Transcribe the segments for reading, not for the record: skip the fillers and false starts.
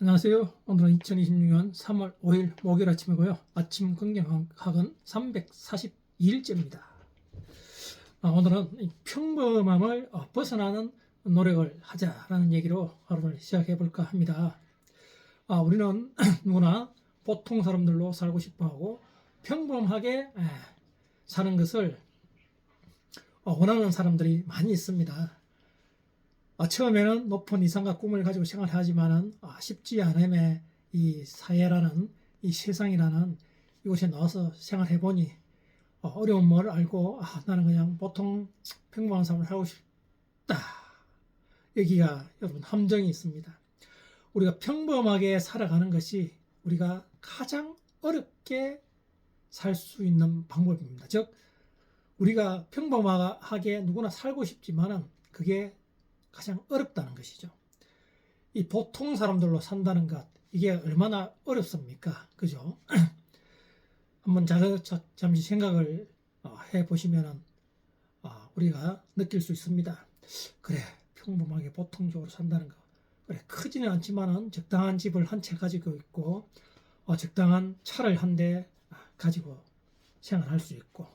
안녕하세요. 오늘은 2026년 3월 5일 목요일 아침이고요. 아침 긍정학은 342일째입니다. 오늘은 이 평범함을 벗어나는 노력을 하자라는 얘기로 하루를 시작해 볼까 합니다. 우리는 누구나 보통 사람들로 살고 싶어하고 평범하게 사는 것을 원하는 사람들이 많이 있습니다. 처음에는 높은 이상과 꿈을 가지고 생활하지만은 쉽지 않음에 이 사회라는 이 세상이라는 이곳에 나와서 생활해 보니 어려움을 알고 나는 그냥 보통 평범한 삶을 하고 싶다. 여기가 여러분 함정이 있습니다. 우리가 평범하게 살아가는 것이 우리가 가장 어렵게 살 수 있는 방법입니다. 즉 우리가 평범하게 누구나 살고 싶지만은 그게 가장 어렵다는 것이죠. 이 보통 사람들로 산다는 것, 이게 얼마나 어렵습니까? 그죠? 한번 잠시 생각을 해보시면 우리가 느낄 수 있습니다. 그래, 평범하게 보통적으로 산다는 것. 그래, 크지는 않지만은 적당한 집을 한 채 가지고 있고, 적당한 차를 한 대 가지고 생활할 수 있고,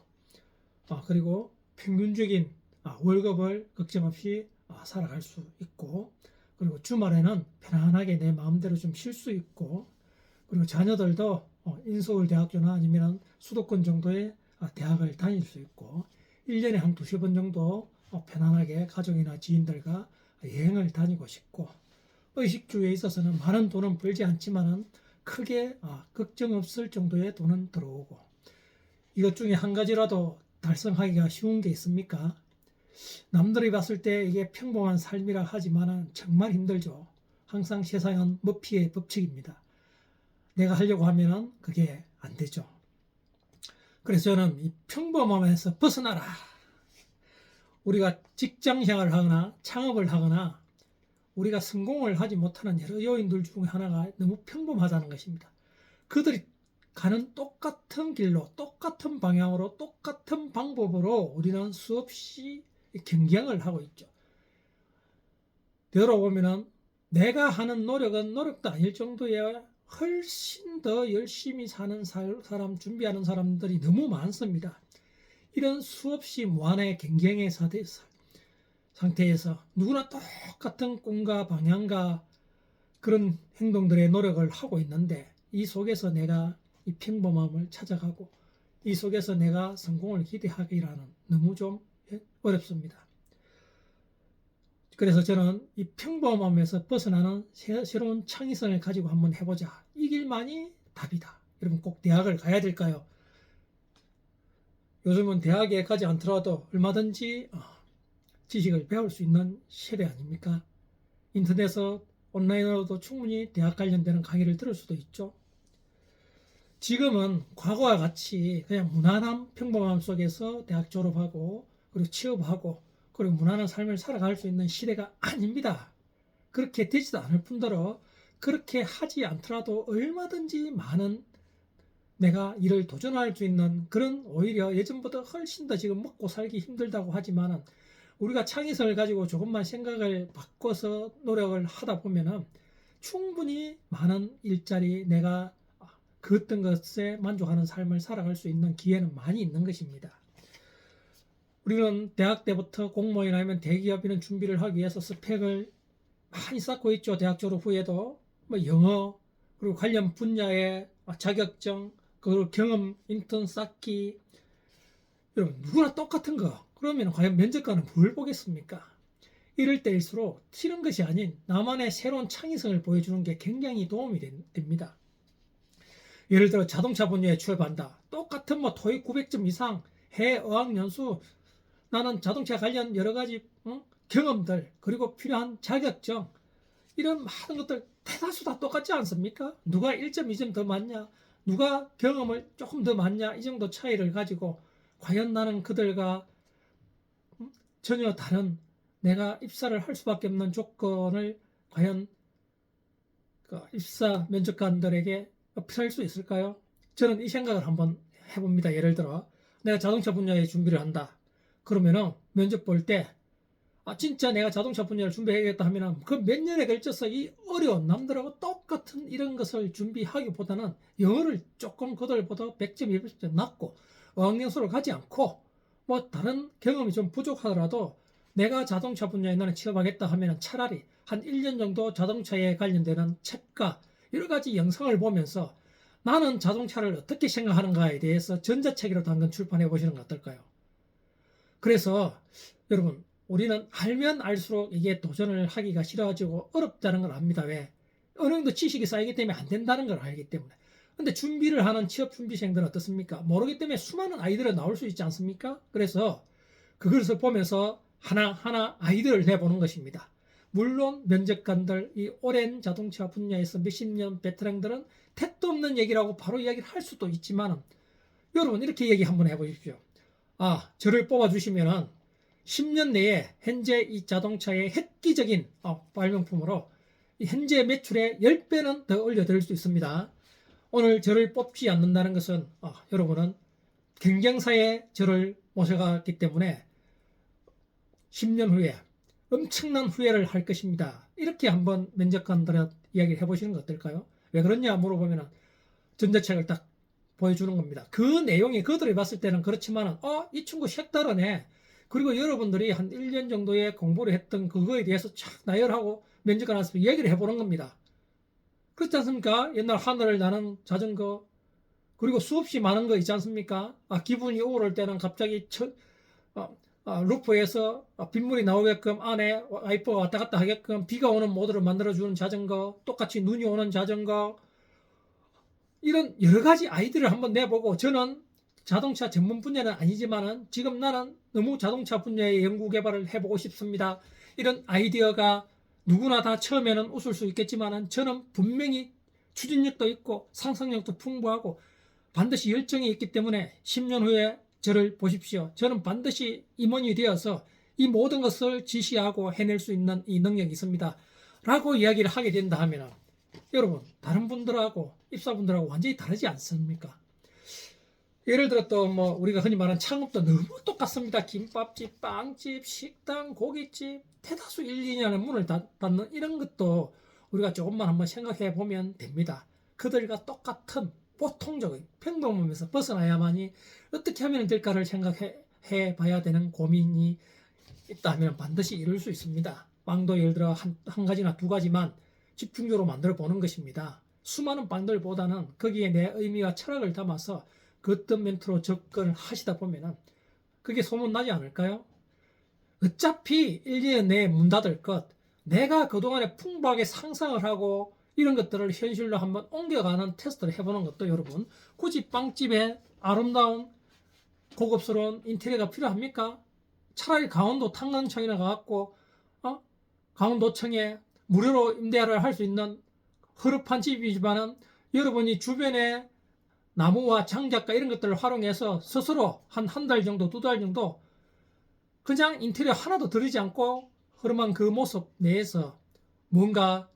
그리고 평균적인 월급을 걱정 없이 살아갈 수 있고, 그리고 주말에는 편안하게 내 마음대로 좀 쉴 수 있고, 그리고 자녀들도 인서울 대학교나 아니면 수도권 정도의 대학을 다닐 수 있고, 1년에 한 두세 번 정도 편안하게 가족이나 지인들과 여행을 다니고 싶고, 의식주에 있어서는 많은 돈은 벌지 않지만은 크게 걱정 없을 정도의 돈은 들어오고, 이것 중에 한 가지라도 달성하기가 쉬운 게 있습니까? 남들이 봤을 때 이게 평범한 삶이라 하지만은 정말 힘들죠. 항상 세상은 머피의 법칙입니다. 내가 하려고 하면은 그게 안 되죠. 그래서 저는 이 평범함에서 벗어나라. 우리가 직장 생활을 하거나 창업을 하거나 우리가 성공을 하지 못하는 여러 요인들 중에 하나가 너무 평범하다는 것입니다. 그들이 가는 똑같은 길로, 똑같은 방향으로, 똑같은 방법으로 우리는 수없이 경쟁을 하고 있죠. 되돌아보면은 내가 하는 노력은 노력도 아닐 정도의 훨씬 더 열심히 사는 사람, 준비하는 사람들이 너무 많습니다. 이런 수없이 무한의 경쟁의 상태에서 누구나 똑같은 꿈과 방향과 그런 행동들의 노력을 하고 있는데, 이 속에서 내가 이 평범함을 찾아가고 이 속에서 내가 성공을 기대하기라는 너무 좀 어렵습니다. 그래서 저는 이 평범함에서 벗어나는 새로운 창의성을 가지고 한번 해보자. 이 길만이 답이다. 여러분 꼭 대학을 가야 될까요? 요즘은 대학에 가지 않더라도 얼마든지 지식을 배울 수 있는 시대 아닙니까? 인터넷에서 온라인으로도 충분히 대학 관련되는 강의를 들을 수도 있죠. 지금은 과거와 같이 그냥 무난한 평범함 속에서 대학 졸업하고 그리고 취업하고 그리고 무난한 삶을 살아갈 수 있는 시대가 아닙니다. 그렇게 되지도 않을 뿐더러 그렇게 하지 않더라도 얼마든지 많은 내가 일을 도전할 수 있는 그런, 오히려 예전보다 훨씬 더 지금 먹고 살기 힘들다고 하지만은 우리가 창의성을 가지고 조금만 생각을 바꿔서 노력을 하다 보면은 충분히 많은 일자리, 내가 그 어떤 것에 만족하는 삶을 살아갈 수 있는 기회는 많이 있는 것입니다. 우리는 대학 때부터 공무원이나 아니면 대기업 이런 준비를 하기 위해서 스펙을 많이 쌓고 있죠. 대학 졸업 후에도 영어, 그리고 관련 분야의 자격증, 그리고 경험, 인턴 쌓기. 여러분 누구나 똑같은 거. 그러면 과연 면접관은 뭘 보겠습니까? 이럴 때일수록 튀는 것이 아닌 나만의 새로운 창의성을 보여주는 게 굉장히 도움이 됩니다. 예를 들어 자동차 분야에 취업한다. 똑같은 토익 900점 이상, 해 어학연수, 나는 자동차 관련 여러 가지 경험들, 그리고 필요한 자격증, 이런 많은 것들 대다수 다 똑같지 않습니까? 누가 1점, 2점 더 많냐? 누가 경험을 조금 더 많냐? 이 정도 차이를 가지고 과연 나는 그들과 전혀 다른, 내가 입사를 할 수밖에 없는 조건을 과연 입사 면접관들에게 어필할 수 있을까요? 저는 이 생각을 한번 해봅니다. 예를 들어 내가 자동차 분야에 준비를 한다. 그러면은 면접 볼 때 진짜 내가 자동차 분야를 준비해야겠다 하면은 그 몇 년에 걸쳐서 이 어려운 남들하고 똑같은 이런 것을 준비하기보다는 영어를 조금 그들보다 100점, 200점 낮고 어학연수를 가지 않고 뭐 다른 경험이 좀 부족하더라도 내가 자동차 분야에 나는 취업하겠다 하면 차라리 한 1년 정도 자동차에 관련되는 책과 여러 가지 영상을 보면서 나는 자동차를 어떻게 생각하는가에 대해서 전자책이라도 한 권 출판해 보시는 건 어떨까요? 그래서 여러분, 우리는 알면 알수록 이게 도전을 하기가 싫어지고 어렵다는 걸 압니다. 왜? 어느 정도 지식이 쌓이기 때문에 안 된다는 걸 알기 때문에. 근데 준비를 하는 취업 준비생들은 어떻습니까? 모르기 때문에 수많은 아이디어가 나올 수 있지 않습니까? 그래서 그것을 보면서 하나하나 아이디어를 내보는 것입니다. 물론 면접관들, 이 오랜 자동차 분야에서 몇십 년 베테랑들은 택도 없는 얘기라고 바로 이야기를 할 수도 있지만 여러분 이렇게 얘기 한번 해보십시오. 저를 뽑아주시면은 10년 내에 현재 이 자동차의 획기적인 발명품으로 현재 매출의 10배는 더 올려드릴 수 있습니다. 오늘 저를 뽑지 않는다는 것은 여러분은 경쟁사에 저를 모셔갔기 때문에 10년 후에 엄청난 후회를 할 것입니다. 이렇게 한번 면접관들한테 이야기를 해보시는 거 어떨까요? 왜 그러냐 물어보면 전자책을 딱 보여주는 겁니다. 그 내용이 그들이 봤을 때는 그렇지만 이 친구 색다르네. 그리고 여러분들이 한 1년 정도의 공부를 했던 그거에 대해서 착 나열하고 면접관 앞에서 얘기를 해보는 겁니다. 그렇지 않습니까? 옛날 하늘을 나는 자전거 그리고 수없이 많은 거 있지 않습니까? 기분이 우울할 때는 갑자기 루프에서 빗물이 나오게끔 안에 와이퍼가 왔다 갔다 하게끔 비가 오는 모드를 만들어주는 자전거, 똑같이 눈이 오는 자전거, 이런 여러 가지 아이디어를 한번 내보고 저는 자동차 전문 분야는 아니지만은 지금 나는 너무 자동차 분야의 연구 개발을 해보고 싶습니다. 이런 아이디어가 누구나 다 처음에는 웃을 수 있겠지만은 저는 분명히 추진력도 있고 상상력도 풍부하고 반드시 열정이 있기 때문에 10년 후에 저를 보십시오. 저는 반드시 임원이 되어서 이 모든 것을 지시하고 해낼 수 있는 이 능력이 있습니다. 라고 이야기를 하게 된다 하면 여러분 다른 분들하고 입사분들하고 완전히 다르지 않습니까? 예를 들어 또 뭐 우리가 흔히 말하는 창업도 너무 똑같습니다. 김밥집, 빵집, 식당, 고깃집 대다수 1, 2년에 문을 닫는 이런 것도 우리가 조금만 한번 생각해 보면 됩니다. 그들과 똑같은 보통적인 평범함에서 벗어나야만이 어떻게 하면 될까를 생각해 봐야 되는 고민이 있다면 반드시 이룰 수 있습니다. 빵도 예를 들어 한 가지나 두 가지만 집중적으로 만들어 보는 것입니다. 수많은 빵들보다는 거기에 내 의미와 철학을 담아서 그 어떤 멘트로 접근을 하시다 보면 그게 소문나지 않을까요? 어차피 1, 2년 내에 문 닫을 것, 내가 그동안에 풍부하게 상상을 하고 이런 것들을 현실로 한번 옮겨가는 테스트를 해보는 것도 여러분 굳이 빵집에 아름다운 고급스러운 인테리어가 필요합니까? 차라리 강원도 탄광청이나 가갖고 강원도청에 무료로 임대를 할 수 있는 허름한 집이지만은 여러분이 주변에 나무와 장작과 이런 것들을 활용해서 스스로 한 달 정도, 2달 정도 그냥 인테리어 하나도 들이지 않고 허름한 그 모습 내에서 뭔가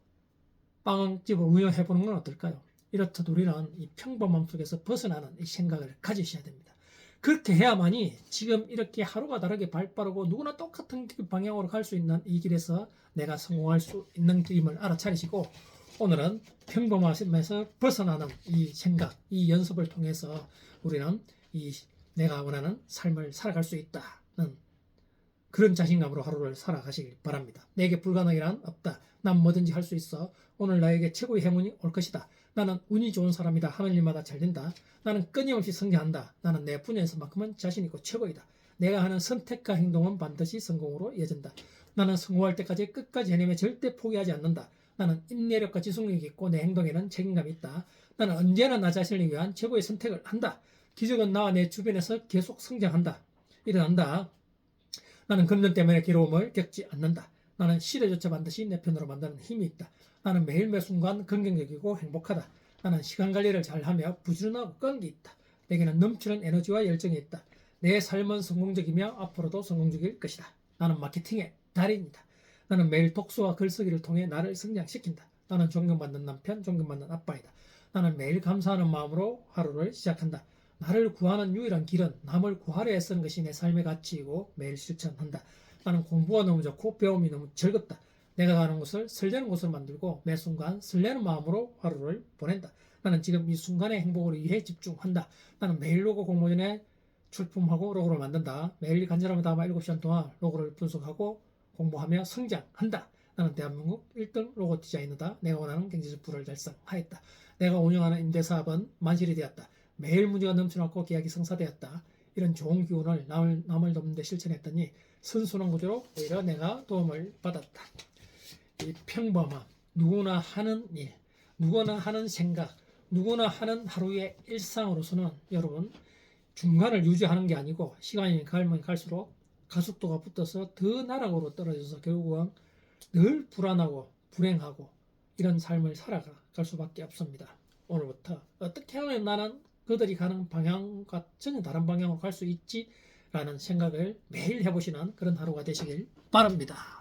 빵집을 운영해 보는 건 어떨까요? 이렇듯 우리는 이 평범함 속에서 벗어나는 이 생각을 가지셔야 됩니다. 그렇게 해야만이 지금 이렇게 하루가 다르게 발빠르고 누구나 똑같은 방향으로 갈 수 있는 이 길에서 내가 성공할 수 있는 길임을 알아차리시고 오늘은 평범함에서 벗어나는 이 생각, 이 연습을 통해서 우리는 이 내가 원하는 삶을 살아갈 수 있다는 그런 자신감으로 하루를 살아가시길 바랍니다. 내게 불가능이란 없다. 난 뭐든지 할 수 있어. 오늘 나에게 최고의 행운이 올 것이다. 나는 운이 좋은 사람이다. 하는 일마다 잘 된다. 나는 끊임없이 성장한다. 나는 내 분야에서만큼은 자신 있고 최고이다. 내가 하는 선택과 행동은 반드시 성공으로 이어진다. 나는 성공할 때까지 끝까지 해내며 절대 포기하지 않는다. 나는 인내력과 지속력이 있고 내 행동에는 책임감이 있다. 나는 언제나 나 자신을 위한 최고의 선택을 한다. 기적은 나와 내 주변에서 계속 성장한다. 일어난다. 나는 금전 때문에 괴로움을 겪지 않는다. 나는 시대조차 반드시 내 편으로 만드는 힘이 있다. 나는 매일 매 순간 긍정적이고 행복하다. 나는 시간 관리를 잘하며 부지런하고 끈기 있다. 내게는 넘치는 에너지와 열정이 있다. 내 삶은 성공적이며 앞으로도 성공적일 것이다. 나는 마케팅의 달인이다. 나는 매일 독서와 글쓰기를 통해 나를 성장시킨다. 나는 존경받는 남편, 존경받는 아빠이다. 나는 매일 감사하는 마음으로 하루를 시작한다. 나를 구하는 유일한 길은 남을 구하려 애쓰는 것이 내 삶의 가치이고 매일 실천한다. 나는 공부가 너무 좋고 배움이 너무 즐겁다. 내가 가는 곳을 설레는 곳으로 만들고 매 순간 설레는 마음으로 하루를 보낸다. 나는 지금 이 순간의 행복을 위해 집중한다. 나는 매일 로고 공모 전에 출품하고 로고를 만든다. 매일 간절함을 담아 7시간 동안 로고를 분석하고 공부하며 성장한다. 나는 대한민국 1등 로고 디자이너다. 내가 원하는 경제적 부를 달성하였다. 내가 운영하는 임대사업은 만실이 되었다. 매일 문제가 넘쳐났고 계약이 성사되었다. 이런 좋은 기운을 남을 돕는 데 실천했더니 선순환 구조로 오히려 내가 도움을 받았다. 이 평범함, 누구나 하는 일, 누구나 하는 생각, 누구나 하는 하루의 일상으로서는 여러분 중간을 유지하는 게 아니고 시간이 가면 갈수록 가속도가 붙어서 더 나락으로 떨어져서 결국은 늘 불안하고 불행하고 이런 삶을 살아갈 수밖에 없습니다. 오늘부터 어떻게 하면 나는 그들이 가는 방향과 전혀 다른 방향으로 갈 수 있지라는 생각을 매일 해보시는 그런 하루가 되시길 바랍니다.